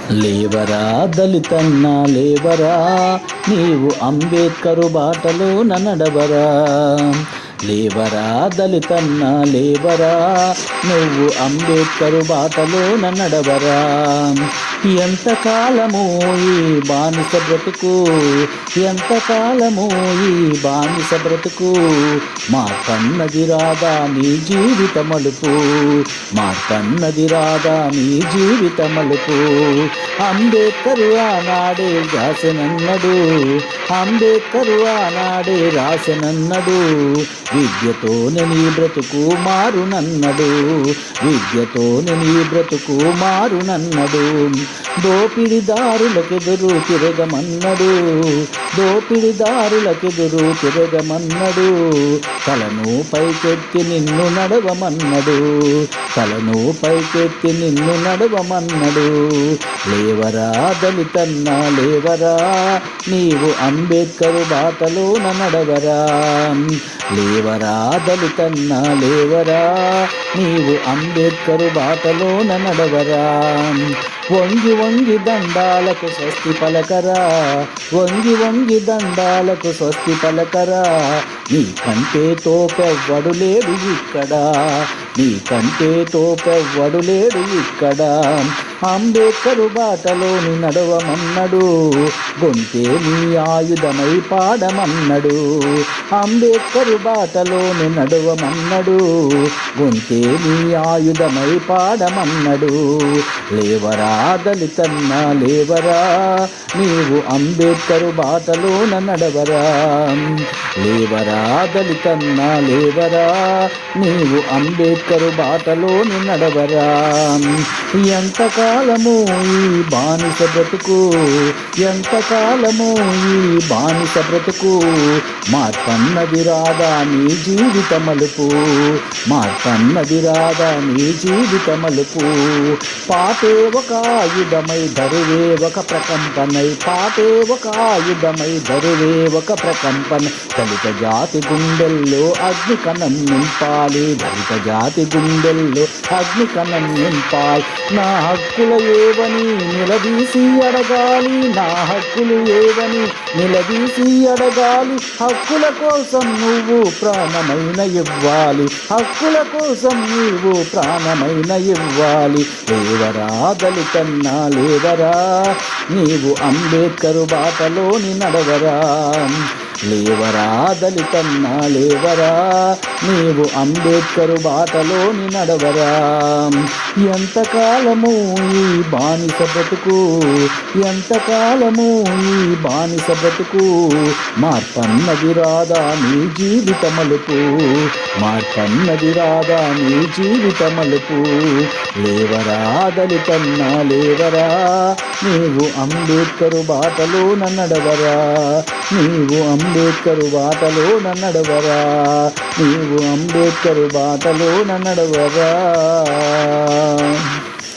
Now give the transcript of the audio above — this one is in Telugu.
లేవరా దళితన్నా లేవరా, నీవు అంబేద్కరు బాటలో నడవరా. లేవరా దళితన్నా లేవరా, నువ్వు అంబేద్కరు బాటలో నడవరా. ఎంతకాలము ఈ బానిస బ్రతుకు, ఎంతకాలము ఈ బానిస బ్రతుకు, మార్పన్నది రాదా నీ జీవిత మలుపు, మార్పన్నది రాదా నీ జీవిత మలుపు. అంబేద్కరు ఆనాడే రాసెనన్నడు, అంబేద్కరు ఆనాడే రాసెనన్నడు, విద్యతోనే నీ బ్రతుకు మారునన్నడు, విద్యతోనే నీ బ్రతుకు మారునన్నడు. దోపిడిదారులకెదురు తిరగమన్నడు, దోపిడిదారులకెదురు తిరగమన్నడు, తలను పైకెత్తి నిన్ను నడవమన్నడు, తలను పైకెత్తి నిన్ను నడవమన్నడు. లేవరా దళితన్నా లేవరా, నీవు అంబేద్కరు బాటలో నడవరా. లేవరా దళితన్నా లేవరా, నీవు అంబేద్కరు బాటలో నడవరా. వంగి వంగి దండాలకు స్వస్తి పలకరా, వంగి వంగి దండాలకు స్వస్తి పలకరా. నీ కంటే తోపెవ్వడు లేడు ఇక్కడ, నీ కంటే తోపెవ్వడు లేడు ఇక్కడ. అంబేద్కరు బాటలోని నడవమన్నడు, గొంతే నీ ఆయుధమై పాడమన్నడు. అంబేద్కరు బాటలోని నడవమన్నడు, గొంతే నీ ఆయుధమై పాడమన్నడు. లేవరా దళితన్నా లేవరా, నీవు అంబేద్కరు బాటలో నడవరా. లేవరా దళితన్నా లేవరా, నీవు అంబేద్కరు బాటలో నడవరా. ఎంతకాలము ఈ బానిస బ్రతుకు, ఎంతకాలము ఈ బానిస బ్రతుకు, మార్పన్నది రాదా నీ జీవిత మలుపు, మార్పన్నది రాదా నీ జీవిత మలుపు. పాటే ఒక ఆయుధమై ధరువే ఒక ప్రకంపనై, పాటే ఒక ఆయుధమై ధరువే ఒక ప్రకంపన. దళిత జాతి గుండెల్లో అగ్ని కణం నింపాలి, దళిత జాతి గుండెల్లో అగ్ని కణం నింపాలి. నా హక్కుల ఏవని నిలదీసి అడగాలి, నా హక్కులు ఏవని నిలదీసి అడగాలి. హక్కుల కోసం నువ్వు ప్రాణమైన ఇవ్వాలి, హక్కుల కోసం నువ్వు ప్రాణమైన ఇవ్వాలి. లేవరా దళితన్నా లేవరా, నీవు అంబేద్కరు బాటలోని నడవరా. లేవరా దళితన్నా లేవరా, నీవు అంబేద్కరు బాటలోని నడవరా. ఎంతకాలము ఈ బానిస బ్రతుకు, ఎంతకాలము ఈ బానిస బ్రతుకు, మార్పన్నది రాదా నీ జీవిత మలుపు, మార్పన్నది రాదా నీ జీవిత మలుపు. లేవరా దళితన్నా లేవరా, నీవు అంబేద్కరు బాటలో నడవరా, నీవు అంబేద్కరు బాటలో నడవరా, నీవు అంబేద్కరు బాటలో నడవరా.